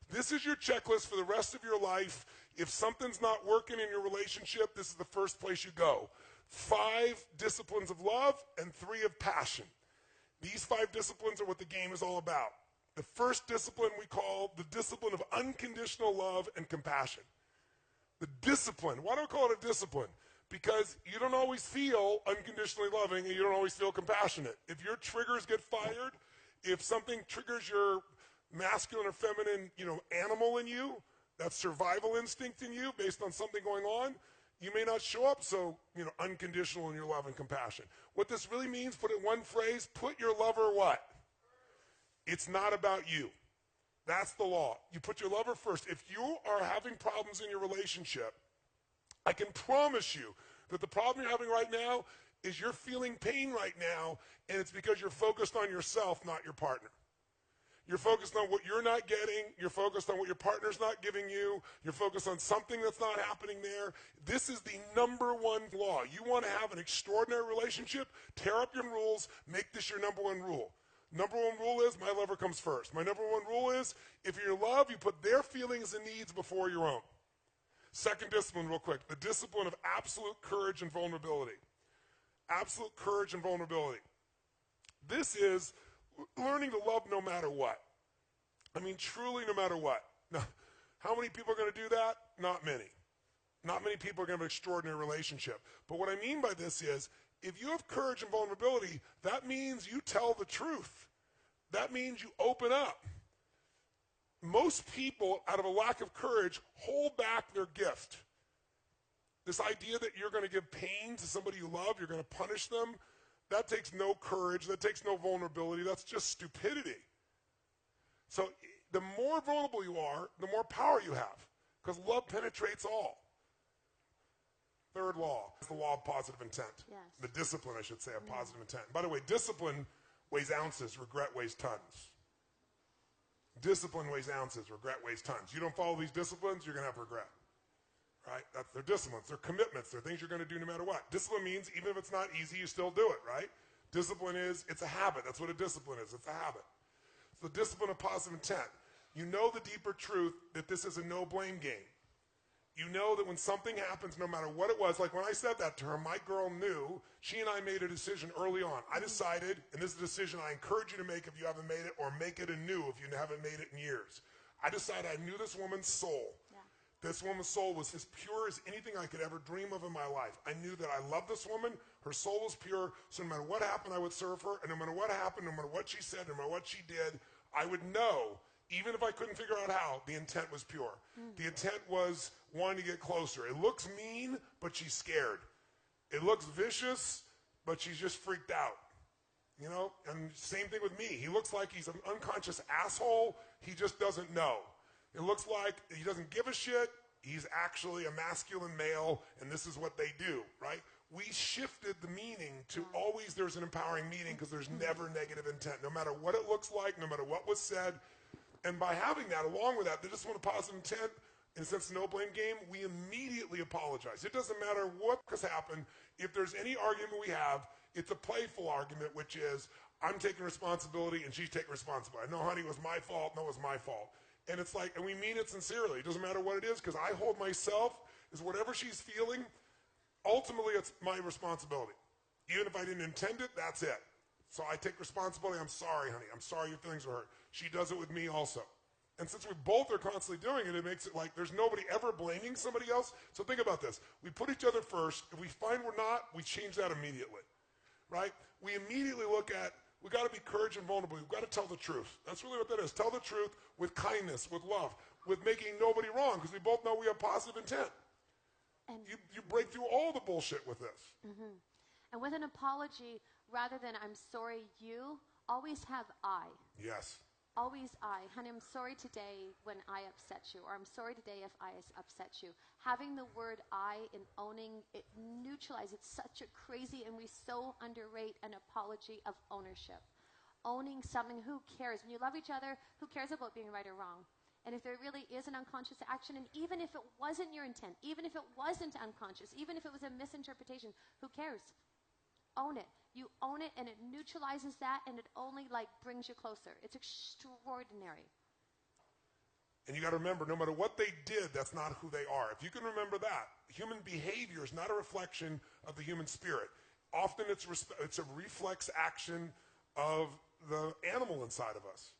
This is your checklist for the rest of your life. If something's not working in your relationship, this is the first place you go. 5 disciplines of love and 3 of passion. These 5 disciplines are what the game is all about. The first discipline we call the discipline of unconditional love and compassion. The discipline. Why do I call it a discipline? Because you don't always feel unconditionally loving and you don't always feel compassionate. If your triggers get fired, if something triggers your masculine or feminine, animal in you, that survival instinct in you based on something going on, you may not show up so, unconditional in your love and compassion. What this really means, put it in one phrase, put your lover what? It's not about you. That's the law. You put your lover first. If you are having problems in your relationship, I can promise you that the problem you're having right now is you're feeling pain right now, and it's because you're focused on yourself, not your partner. You're focused on what you're not getting. You're focused on what your partner's not giving you. You're focused on something that's not happening there. This is the number one law. You want to have an extraordinary relationship, tear up your rules, make this your number one rule. Number one rule is my lover comes first. My number one rule is if you're in love, you put their feelings and needs before your own. Second discipline, real quick, the discipline of absolute courage and vulnerability. Absolute courage and vulnerability. This is learning to love no matter what. I mean, truly no matter what. Now, how many people are going to do that? Not many. Not many people are going to have an extraordinary relationship. But what I mean by this is, if you have courage and vulnerability, that means you tell the truth. That means you open up. Most people, out of a lack of courage, hold back their gift. This idea that you're going to give pain to somebody you love, you're going to punish them, that takes no courage, that takes no vulnerability, that's just stupidity. So the more vulnerable you are, the more power you have, because love penetrates all. Third law is the law of positive intent. Yes. The discipline, I should say, of positive intent. By the way, discipline weighs ounces, regret weighs tons. Discipline weighs ounces, regret weighs tons. You don't follow these disciplines, you're going to have regret. Right? They're disciplines, they're commitments, they're things you're going to do no matter what. Discipline means even if it's not easy, you still do it, right? Discipline is, it's a habit. That's what a discipline is. It's a habit. It's the discipline of positive intent. You know the deeper truth that this is a no-blame game. You know that when something happens, no matter what it was, like when I said that to her, my girl knew, she and I made a decision early on. I decided, and this is a decision I encourage you to make if you haven't made it, or make it anew if you haven't made it in years. I decided I knew this woman's soul. Yeah. This woman's soul was as pure as anything I could ever dream of in my life. I knew that I loved this woman. Her soul was pure, so no matter what happened, I would serve her, and no matter what happened, no matter what she said, no matter what she did, I would know, even if I couldn't figure out how, the intent was pure. The intent was wanting to get closer. It looks mean, but she's scared. It looks vicious, but she's just freaked out. And same thing with me. He looks like he's an unconscious asshole. He just doesn't know. It looks like he doesn't give a shit. He's actually a masculine male, and this is what they do, right? We shifted the meaning to always there's an empowering meaning because there's never negative intent, no matter what it looks like, no matter what was said. And by having that, along with that, they just want a positive intent, in a sense, no blame game, we immediately apologize. It doesn't matter what has happened. If there's any argument we have, it's a playful argument, which is, I'm taking responsibility and she's taking responsibility. No, honey, it was my fault. No, it was my fault. And it's like, and we mean it sincerely. It doesn't matter what it is, because I hold myself as whatever she's feeling, ultimately it's my responsibility. Even if I didn't intend it, that's it. So I take responsibility. I'm sorry, honey. I'm sorry your feelings were hurt. She does it with me also. And since we both are constantly doing it, it makes it like there's nobody ever blaming somebody else. So think about this. We put each other first. If we find we're not, we change that immediately, right? We immediately look at, we've got to be courage and vulnerable. We've got to tell the truth. That's really what that is. Tell the truth with kindness, with love, with making nobody wrong, because we both know we have positive intent. And you break through all the bullshit with this. And with an apology, rather than I'm sorry you, always have I. Yes. Always I. Honey, I'm sorry today when I upset you, or I'm sorry today if I upset you. Having the word I and owning it neutralizes. It's such a crazy, and we so underrate an apology of ownership. Owning something, who cares? When you love each other, who cares about being right or wrong? And if there really is an unconscious action, and even if it wasn't your intent, even if it wasn't unconscious, even if it was a misinterpretation, who cares? Own it. You own it, and it neutralizes that, and it only brings you closer. It's extraordinary. And you got to remember, no matter what they did, that's not who they are. If you can remember that, human behavior is not a reflection of the human spirit. Often it's a reflex action of the animal inside of us.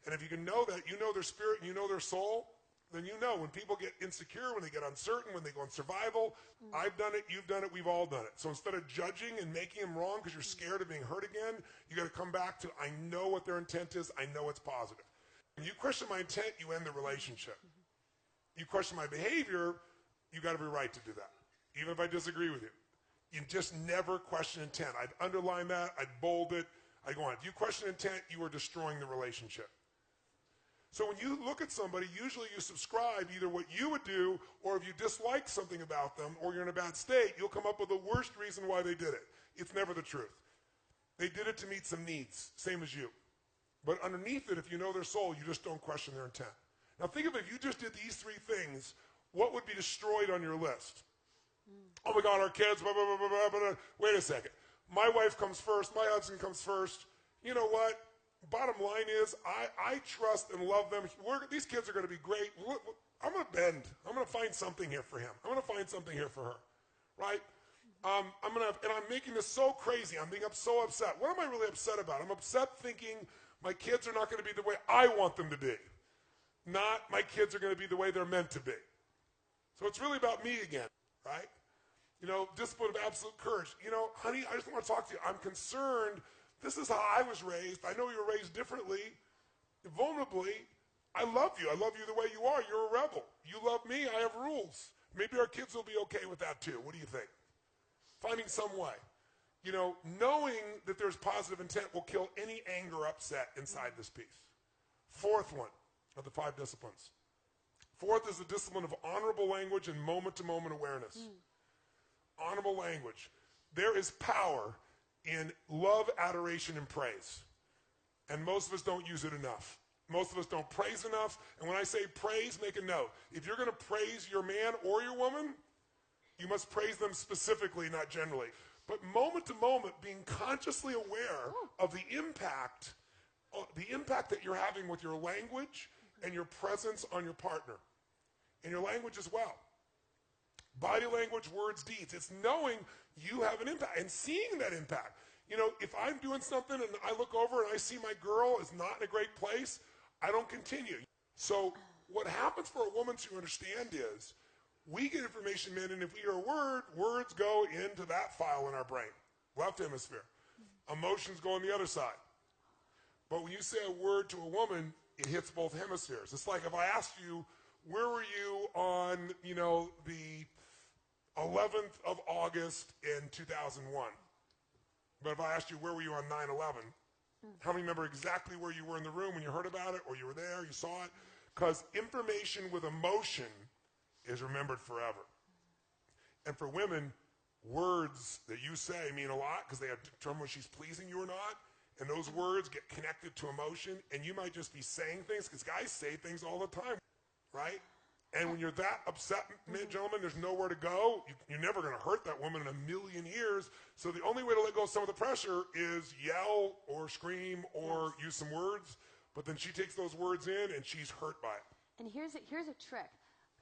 And if you can know that, you know their spirit and you know their soul, then you know when people get insecure, when they get uncertain, when they go in survival, I've done it, you've done it, we've all done it. So instead of judging and making them wrong because you're scared of being hurt again, you got to come back to, I know what their intent is, I know it's positive. When you question my intent, you end the relationship. You question my behavior, you got every right to do that, even if I disagree with you. You just never question intent. I'd underline that, I'd bold it, I'd go on. If you question intent, you are destroying the relationship. So when you look at somebody, usually you subscribe either what you would do, or if you dislike something about them, or you're in a bad state, you'll come up with the worst reason why they did it. It's never the truth. They did it to meet some needs, same as you. But underneath it, if you know their soul, you just don't question their intent. Now think of it, if you just did these three things, what would be destroyed on your list? Oh my God, our kids, blah, blah, blah, blah, blah, blah. Wait a second. My wife comes first, my husband comes first. You know what? Bottom line is, I trust and love them. These kids are going to be great. I'm going to bend. I'm going to find something here for him. I'm going to find something here for her, right? And I'm making this so crazy. I'm being so upset. What am I really upset about? I'm upset thinking my kids are not going to be the way I want them to be. Not my kids are going to be the way they're meant to be. So it's really about me again, right? You know, discipline of absolute courage. You know, honey, I just want to talk to you. I'm concerned. This is how I was raised. I know you were raised differently, vulnerably. I love you. I love you the way you are. You're a rebel. You love me. I have rules. Maybe our kids will be okay with that too. What do you think? Finding some way. You know, knowing that there's positive intent will kill any anger, upset inside this piece. Fourth one of the 5 disciplines. Fourth is the discipline of honorable language and moment-to-moment awareness. Honorable language. There is power in love, adoration, and praise. And most of us don't use it enough. Most of us don't praise enough. And when I say praise, make a note. If you're going to praise your man or your woman, you must praise them specifically, not generally. But moment to moment, being consciously aware of the impact that you're having with your language and your presence on your partner. And your language as well. Body language, words, deeds. It's knowing you have an impact and seeing that impact. You know, if I'm doing something and I look over and I see my girl is not in a great place, I don't continue. So what happens for a woman to understand is we get information in, and if we hear a word, words go into that file in our brain, left hemisphere. Emotions go on the other side. But when you say a word to a woman, it hits both hemispheres. It's like if I asked you, where were you on, you know, the 11th of August in 2001? But if I asked you, where were you on 9/11? How many remember exactly where you were in the room when you heard about it, or you were there, you saw it? Because information with emotion is remembered forever. And for women, words that you say mean a lot because they have to determine whether she's pleasing you or not. And those words get connected to emotion, and you might just be saying things, because guys say things all the time, right? And when you're that upset, gentlemen, there's nowhere to go. You're never going to hurt that woman in a million years. So the only way to let go of some of the pressure is yell or scream or use some words. But then she takes those words in, and she's hurt by it. And here's a trick.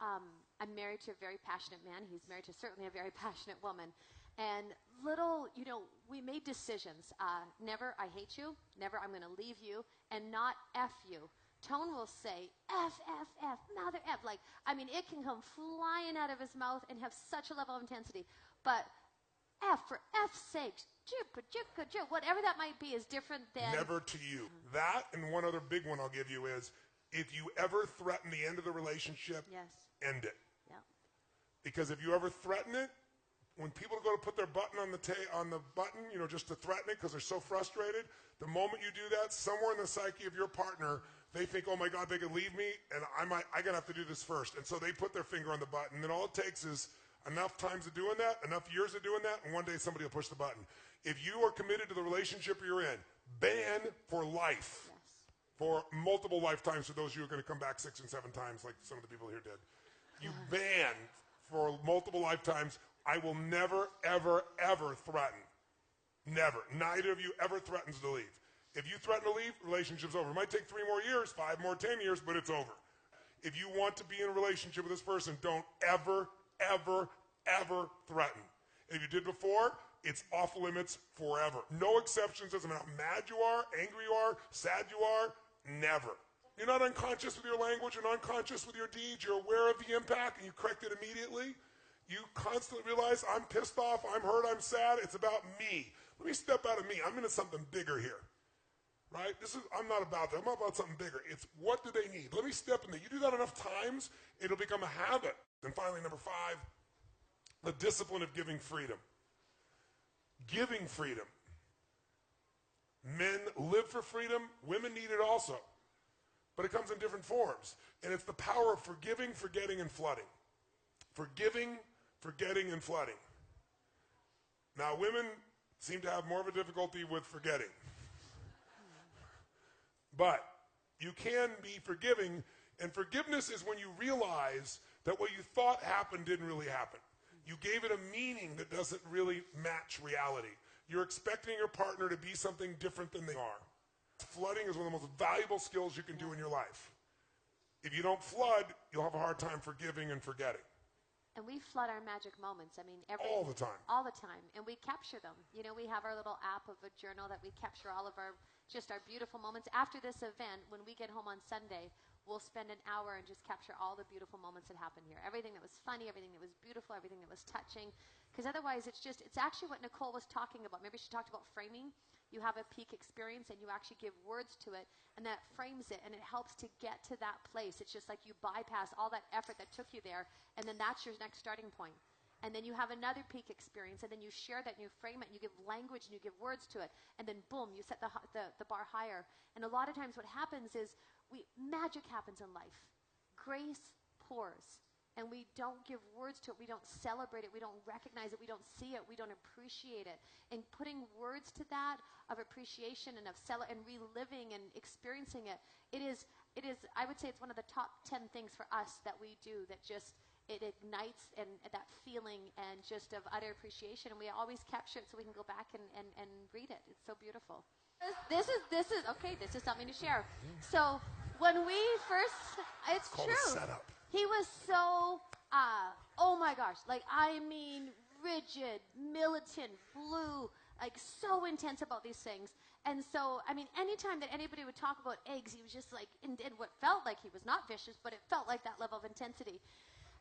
I'm married to a very passionate man. He's married to certainly a very passionate woman. And we made decisions. Never, I hate you. Never, I'm going to leave you. And not F you. Tone will say, F, F, F, mother F. Like, I mean, it can come flying out of his mouth and have such a level of intensity. But F, for F's sake, whatever that might be is different than... Never to you. That, and one other big one I'll give you is, if you ever threaten the end of the relationship, end it. Yeah. Because if you ever threaten it, when people go to put their button on the button, you know, just to threaten it because they're so frustrated, the moment you do that, somewhere in the psyche of your partner, they think, oh my God, they could leave me, and I'm gonna have to do this first. And so they put their finger on the button, and all it takes is enough times of doing that, enough years of doing that, and one day somebody will push the button. If you are committed to the relationship you're in, ban for life. For multiple lifetimes for those of you who are going to come back 6 and 7 times like some of the people here did. You ban for multiple lifetimes. I will never, ever, ever threaten. Never. Neither of you ever threatens to leave. If you threaten to leave, relationship's over. It might take 3 more years, 5 more, 10 years, but it's over. If you want to be in a relationship with this person, don't ever, ever, ever threaten. If you did before, it's off limits forever. No exceptions. Doesn't matter how mad you are, angry you are, sad you are, never. You're not unconscious with your language, you're not unconscious with your deeds, you're aware of the impact and you correct it immediately. You constantly realize, I'm pissed off, I'm hurt, I'm sad, it's about me. Let me step out of me. I'm into something bigger here. Right? I'm not about that. I'm about something bigger. It's what do they need? Let me step in there. You do that enough times, it'll become a habit. And finally, number 5, the discipline of giving freedom. Giving freedom. Men live for freedom. Women need it also. But it comes in different forms. And it's the power of forgiving, forgetting, and flooding. Forgiving, forgetting, and flooding. Now, women seem to have more of a difficulty with forgetting. But you can be forgiving, and forgiveness is when you realize that what you thought happened didn't really happen. You gave it a meaning that doesn't really match reality. You're expecting your partner to be something different than they are. Flooding is one of the most valuable skills you can do in your life. If you don't flood, you'll have a hard time forgiving and forgetting. And we flood our magic moments. I mean, all the time. All the time. And we capture them. You know, we have our little app of a journal that we capture all of our beautiful moments. After this event, when we get home on Sunday, we'll spend an hour and just capture all the beautiful moments that happened here. Everything that was funny, everything that was beautiful, everything that was touching. Because otherwise, it's actually what Nicole was talking about. Maybe she talked about framing. You have a peak experience and you actually give words to it, and that frames it, and it helps to get to that place. It's just like you bypass all that effort that took you there, and then that's your next starting point. And then you have another peak experience, and then you share that, and you frame it, and you give language, and you give words to it, and then boom, you set the bar higher. And a lot of times what happens is magic happens in life. Grace pours. And we don't give words to it. We don't celebrate it. We don't recognize it. We don't see it. We don't appreciate it. And putting words to that of appreciation and and reliving and experiencing it, it is. I would say it's one of the top 10 things for us that we do that just it ignites and that feeling and just of utter appreciation. And we always capture it so we can go back and read it. It's so beautiful. This is okay. This is something to share. So when we first, it's called true. A setup. He was so, oh my gosh, like, I mean, rigid, militant, blue, like, so intense about these things. And so, I mean, anytime that anybody would talk about eggs, he was just like, and did what felt like he was not vicious, but it felt like that level of intensity.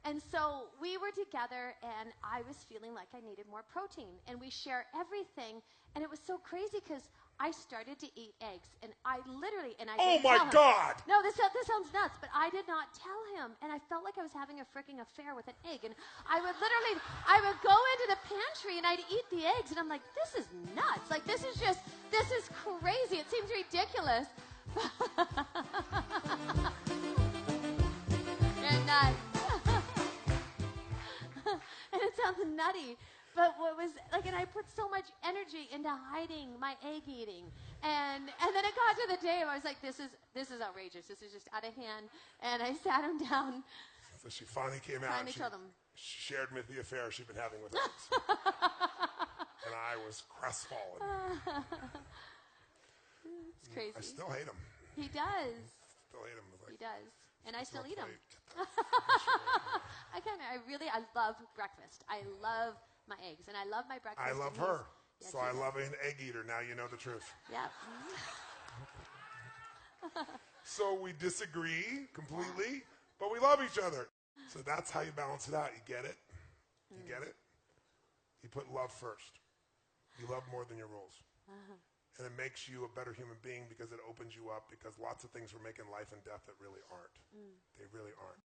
And so we were together, and I was feeling like I needed more protein. And we share everything, and it was so crazy because I started to eat eggs, and I literally, and I Oh didn't my tell him. God! No, this sounds nuts, but I did not tell him, and I felt like I was having a freaking affair with an egg. And I would go into the pantry, and I'd eat the eggs, and I'm like, this is nuts. Like, this is crazy. It seems ridiculous. You're nuts. And it sounds nutty. But what was like, and I put so much energy into hiding my egg eating, and then it got to the day where I was like, this is outrageous. This is just out of hand. And I sat him down. So she finally came out. Finally told him. She shared me the affair she'd been having with eggs, and I was crestfallen. It's crazy. I still hate him. He does. Still hate him. Like, he does, and I still eat him. I love breakfast. I love my eggs, and I love my breakfast. I love her. Yes, So I love an egg eater. Now you know the truth. Yeah. So we disagree completely, but we love each other. So that's how you balance it out. You get it? You get it? You put love first. You love more than your rules. And it makes you a better human being because it opens you up, because lots of things we're making life and death that really aren't. They really aren't.